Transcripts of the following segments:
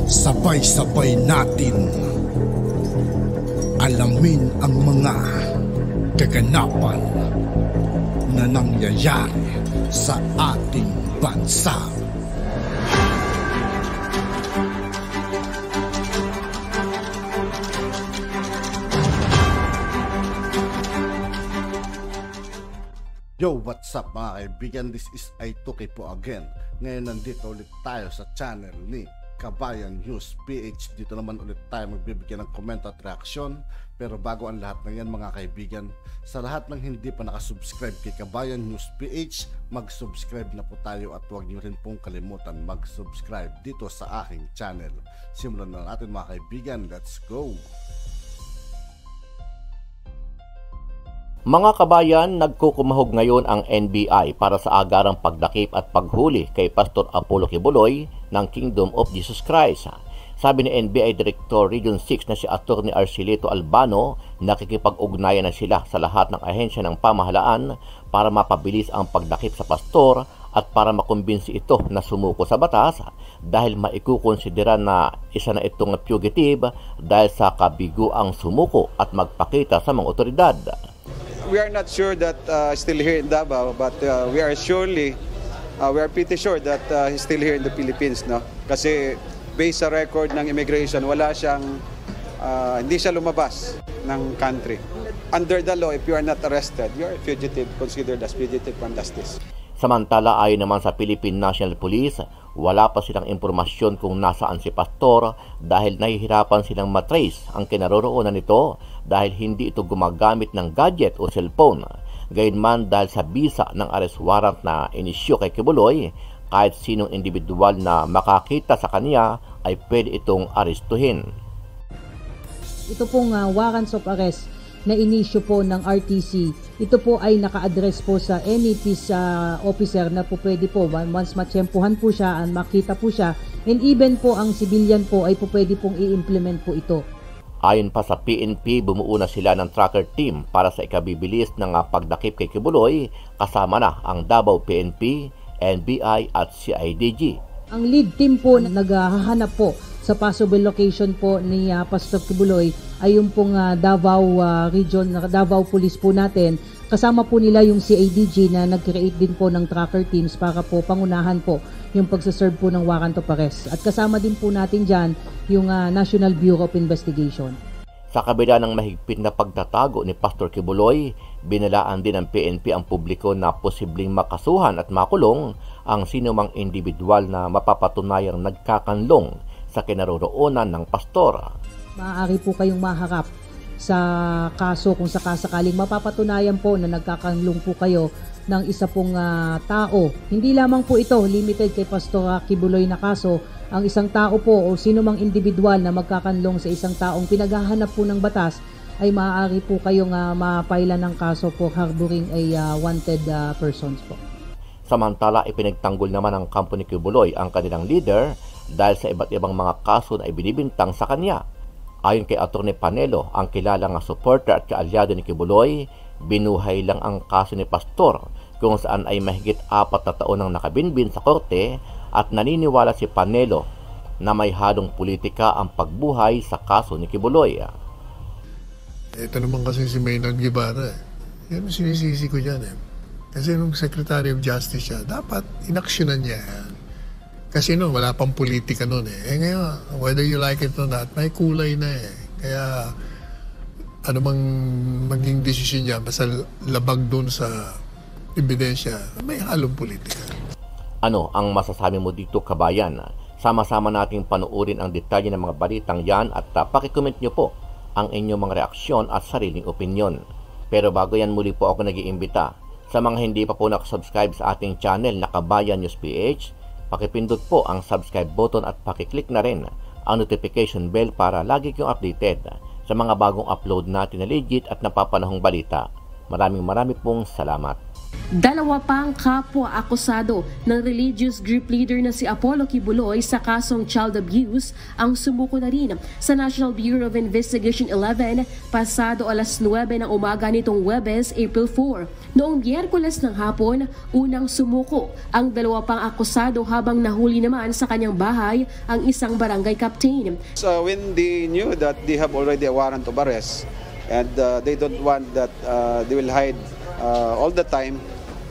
Sabay-sabay natin alamin ang mga kaganapan na nangyayari sa ating bansa. Yo, what's up mga kaibigan? This is Aituki po again. Ngayon nandito ulit tayo sa channel ni Kabayan News PH. Dito naman ulit tayo magbibigyan ng komento at reaksyon. Pero bago ang lahat ng yan mga kaibigan, sa lahat ng hindi pa nakasubscribe kay Kabayan News PH, mag-subscribe na po tayo at huwag niyo rin pong kalimutan mag-subscribe dito sa aking channel. Simulan na natin mga kaibigan, let's go! Mga kabayan, nagkukumahog ngayon ang NBI para sa agarang pagdakip at paghuli kay Pastor Apollo Quiboloy ng Kingdom of Jesus Christ. Sabi ni NBI Director Region 6 na si Atty. Arcileto Albano, nakikipag-ugnayan na sila sa lahat ng ahensya ng pamahalaan para mapabilis ang pagdakip sa pastor at para makumbinsi ito na sumuko sa batas dahil maikukonsidera na isa na itong fugitive dahil sa kabiguang sumuko at magpakita sa mga otoridad. We are not sure that he's still here in Davao, but we are pretty sure that he's still here in the Philippines, no? Kasi based sa record ng immigration, hindi siya lumabas ng country. Under the law, if you are not arrested, you are a fugitive, considered as fugitive from justice. Samantala, ayon naman sa Philippine National Police, wala pa silang impormasyon kung nasaan si Pastor dahil nahihirapan silang matrace ang kinaroroonan nito dahil hindi ito gumagamit ng gadget o cellphone. Gayunman dahil sa bisa ng arrest warrant na inisyu kay Quiboloy, kahit sinong individual na makakita sa kanya ay pwede itong arestuhin. Ito pong warrants of arrest na inisyu po ng RTC, ito po ay naka-address po sa any peace officer na po pwede po once matsyempuhan po siya, makita po siya, and even po ang civilian po ay po pwede pong i-implement po ito. Ayon pa sa PNP, bumuo na sila ng tracker team para sa ikabibilis ng pagdakip kay Quiboloy, kasama na ang Davao PNP, NBI at CIDG. Ang lead team po na naghahanap po sa possible location po ni Pastor Quiboloy ay yung pong Davao Region, Davao Police po natin. Kasama po nila yung CIDG na nag-create din po ng tracker teams para po pangunahan po yung pagsaserve po ng warrant of arrest. At kasama din po natin dyan yung National Bureau of Investigation. Sa kabila ng mahigpit na pagtatago ni Pastor Quiboloy, binalaan din ng PNP ang publiko na posibleng makasuhan at makulong ang sinumang individual na mapapatunayang nagkakanlong sa kinaroroonan ng pastor. Maaari po kayong maharap sa kaso kung sakasakaling mapapatunayan po na nagkakanlong po kayo ng isa pong tao. Hindi lamang po ito limited kay Pastor Quiboloy na kaso. Ang isang tao po o sino mang individual na magkakanlong sa isang taong pinaghahanap po ng batas ay maaari po kayong mapailan ng kaso for harboring a wanted persons po. Samantala, ipinagtanggol naman ng kampo ni Quiboloy ang kanilang leader dahil sa iba't ibang mga kaso na ibinibintang sa kanya. Ayon kay Atty. Panelo, ang kilalang supporter at kaalyado ni Quiboloy, binuhay lang ang kaso ni Pastor kung saan ay mahigit 4 na taon nang nakabinbin sa korte at naniniwala si Panelo na may halong politika ang pagbuhay sa kaso ni Quiboloy. Ito naman kasi si Maynard Guevara. Yan ang sinisisi ko dyan eh. Kasi nung Secretary of Justice siya, dapat inaksyonan niya. Kasi noon, wala pang politika noon eh. Ngayon, whether you like it or not, may kulay na eh. Kaya, ano mang maging desisyon niya, basta labag doon sa ebidensya, may halong politika. Ano ang masasabi mo dito, kabayan? Sama-sama nating panuorin ang detalye ng mga balitang yan at pakicomment nyo po ang inyong mga reaksyon at sariling opinyon. Pero bago yan, muli po ako nag-iimbita. Sa mga hindi pa po nakasubscribe sa ating channel na Kabayan News PH, pakipindot po ang subscribe button at pakiclick na rin ang notification bell para lagi kayong updated sa mga bagong upload natin na legit at napapanahong balita. Maraming pong salamat. Dalawa pang kapwa akusado ng religious group leader na si Apollo Kibuloy sa kasong child abuse ang sumuko na rin sa National Bureau of Investigation 11 pasado alas 9 ng umaga nitong Huwebes, April 4. Noong Miyerkules ng hapon, unang sumuko ang dalawa pang akusado habang nahuli naman sa kanyang bahay ang isang barangay captain. So when they knew that they have already a warrant of arrest and they don't want that they will hide all the time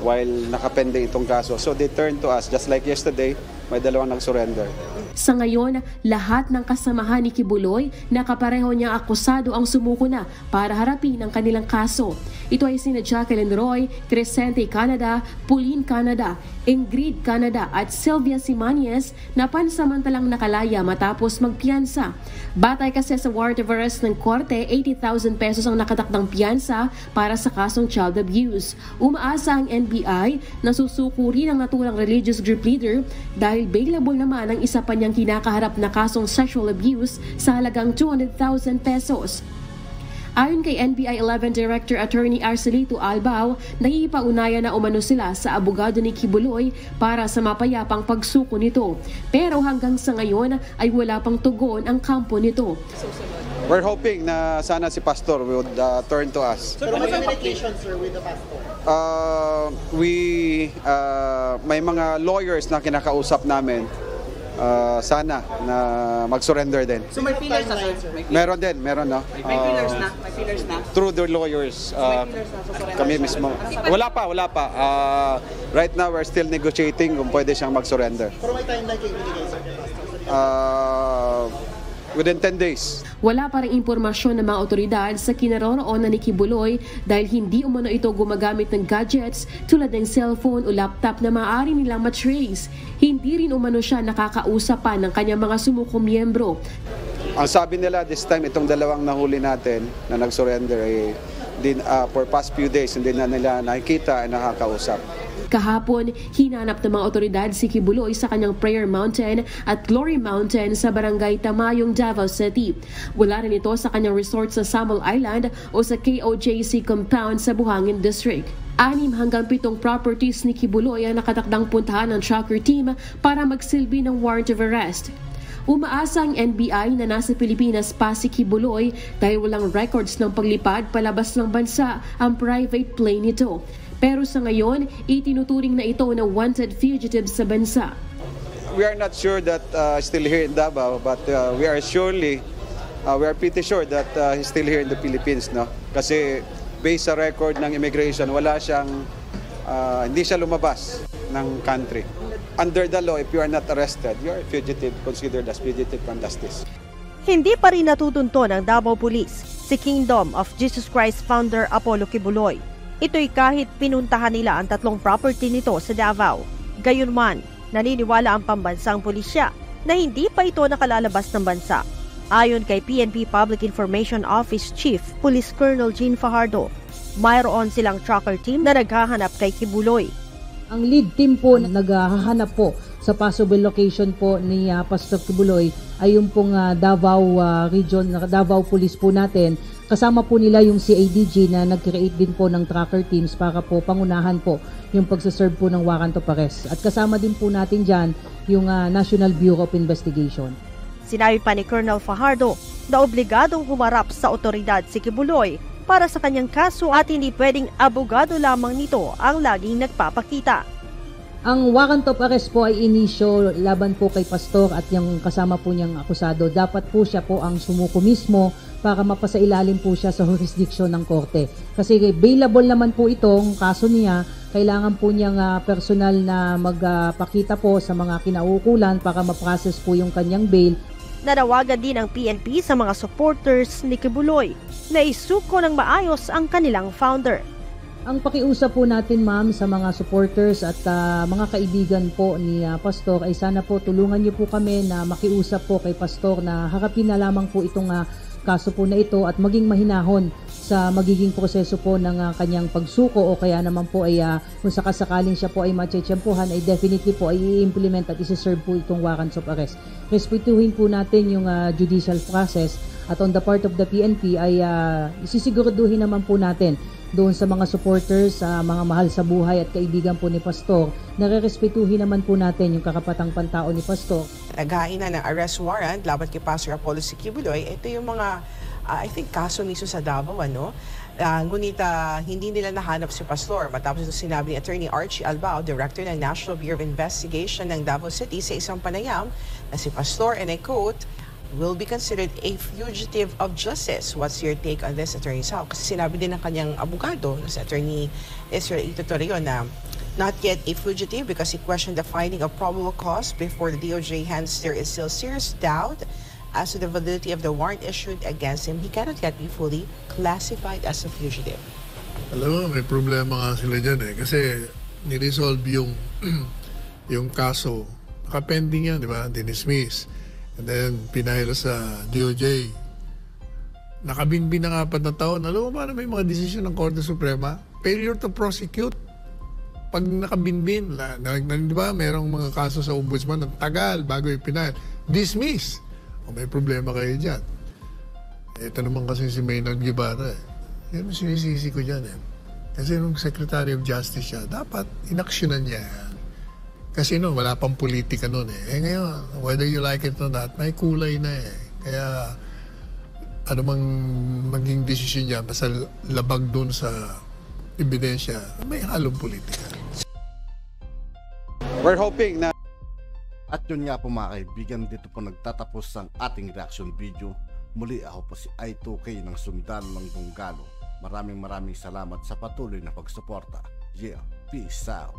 while nakapende itong kaso. So they turned to us, just like yesterday, may dalawang nag-surrender. Sa ngayon, lahat ng kasamahan ni Kibuloy na kapareho niyang akusado ang sumuko na para harapin ang kanilang kaso. Ito ay sina Jacqueline Roy, Crescente Canada, Pauline Canada, Ingrid Canada at Sylvia Simanies na pansamantalang nakalaya matapos magpiyansa. Batay kasi sa warrant of arrest ng korte, 80,000 pesos ang nakatakdang piyansa para sa kasong child abuse. Umaasa ang NBI na susuko rin ang naturang religious group leader dahil bailable naman ang isa pa niyang kinakaharap na kasong sexual abuse sa halagang 200,000 pesos. Ayon kay NBI 11 Director Attorney Arcelito Albao, naiipaunayan na umano sila sa abogado ni Kibuloy para sa mapayapang pagsuko nito. Pero hanggang sa ngayon ay wala pang tugon ang kampo nito. We're hoping na sana si Pastor would turn to us. So, ano communication, sir, with the pastor? May mga lawyers na kinakausap namin. Sana na mag-surrender din. So may pillars na, sir? Meron din, no? May pillars na? May pillars na? Through the lawyers, kami mismo. Wala pa. Right now, we're still negotiating kung pwede siyang mag-surrender. Pero may timeline kayo ibigay, sir? Within 10 days. Wala pa ring impormasyon ng mga otoridad sa kinaroroonan ni Kibuloy dahil hindi umano ito gumagamit ng gadgets tulad ng cellphone o laptop na maaari nilang matrace. Hindi rin umano siya nakakausap pa ng kanyang mga sumukong miyembro. Ang sabi nila this time, itong dalawang nahuli natin na nag-surrender for past few days hindi na nila nakikita at nakakausap. Kahapon, hinanap ng mga otoridad si Kibuloy sa kanyang Prayer Mountain at Glory Mountain sa barangay Tamayong, Davao City. Wala rin ito sa kanyang resort sa Samal Island o sa KOJC compound sa Buhangin District. 6 hanggang 7 properties ni Kibuloy ang nakatakdang puntahan ng tracker team para magsilbi ng warrant of arrest. Umaasa ang NBI na nasa Pilipinas pa si Kibuloy dahil walang records ng paglipad palabas ng bansa ang private plane nito. Pero sa ngayon, itinuturing na ito na wanted fugitive sa bansa. We are not sure that still here in Davao, but we are pretty sure that he's still here in the Philippines, no? Kasi based sa record ng immigration, hindi siya lumabas ng country. Under the law, if you are not arrested, you are fugitive, considered as fugitive from justice. Hindi pa rin natutunto ng Davao Police si Kingdom of Jesus Christ founder Apollo Kibuloy. Ito'y kahit pinuntahan nila ang 3 property nito sa Davao. Gayunman, naniniwala ang pambansang pulisya na hindi pa ito nakalalabas ng bansa. Ayon kay PNP Public Information Office Chief Police Colonel Jean Fajardo, mayroon silang tracker team na naghahanap kay Kibuloy. Ang lead team po na naghahanap po sa possible location po ni Pastor Kibuloy ay yung pong Davao Region, Davao Police po natin. Kasama po nila yung CADG na nag-create din po ng tracker teams para po pangunahan po yung pagsaserve po ng warrant of arrest. At kasama din po natin dyan yung National Bureau of Investigation. Sinabi pa ni Colonel Fajardo na obligadong humarap sa otoridad si Kibuloy para sa kanyang kaso at hindi pwedeng abogado lamang nito ang laging nagpapakita. Ang warrant of arrest po ay inisyo laban po kay Pastor at yung kasama po niyang akusado. Dapat po siya po ang sumuko mismo para mapasailalim po siya sa jurisdiction ng korte. Kasi bailable naman po itong kaso niya, kailangan po niyang personal na magpakita po sa mga kinaukulan para ma-process po yung kanyang bail. Nanawagan din ang PNP sa mga supporters ni Kibuloy na isuko ng maayos ang kanilang founder. Ang pakiusap po natin, ma'am, sa mga supporters at mga kaibigan po ni Pastor ay sana po tulungan niyo po kami na makiusap po kay Pastor na harapin na lamang po itong kaso po na ito at maging mahinahon sa magiging proseso po ng kanyang pagsuko o kaya naman po ay kung sakasakaling siya po ay matsetsempuhan ay definitely po ay i-implement at isi-serve po itong warrants of arrest. Respetuhin po natin yung judicial process At on the part of the PNP ay isisiguraduhin naman po natin doon sa mga supporters, sa mga mahal sa buhay at kaibigan po ni Pastor, nare-respetuhin naman po natin yung karapatang pantao ni Pastor. Naghain na ng arrest warrant laban kay Pastor Apollo Kibuloy. Ito yung mga, I think, kaso mismo sa Davao, ano? Ngunit hindi nila nahanap si Pastor matapos ito sinabi ni Attorney Archie Albao, Director ng National Bureau of Investigation ng Davao City sa isang panayam na si Pastor, and I quote, will be considered a fugitive of justice. What's your take on this, Attorney Sal? Kasi sinabi din ng kanyang abogado, si Attorney Israel Itotorio, na not yet a fugitive because he questioned the finding of probable cause before the DOJ hands. There is still serious doubt as to the validity of the warrant issued against him. He cannot yet be fully classified as a fugitive. Alam mo, may problema nga sila dyan kasi niresolve yung kaso. Nakapending yan, di ba? Dinismiss. And then, pinahila sa DOJ. Nakabinbin na 4 na taon. Alam mo ba na may mga desisyon ng Korte Suprema? Failure to prosecute. Pag nakabinbin, di ba, merong mga kaso sa ombudsman ng tagal bago ipinahil. Dismiss. O may problema kayo dyan. Ito naman kasi si Maynard Guevara. Yan ang sinisisi ko dyan. Kasi nung Secretary of Justice siya, dapat inaksyonan niya. Kasi wala pang politika nun . Ngayon, whether you like it or not, may kulay na . Kaya, ano mang maging desisyon niya, basta labag dun sa ebidensya, may halong politika. We're hoping na At yun nga po mga kaibigan, dito po nagtatapos ang ating reaction video. Muli ako po si I2K ng Sundalo ng Donggalo. Maraming salamat sa patuloy na pagsuporta. Yeah, peace out.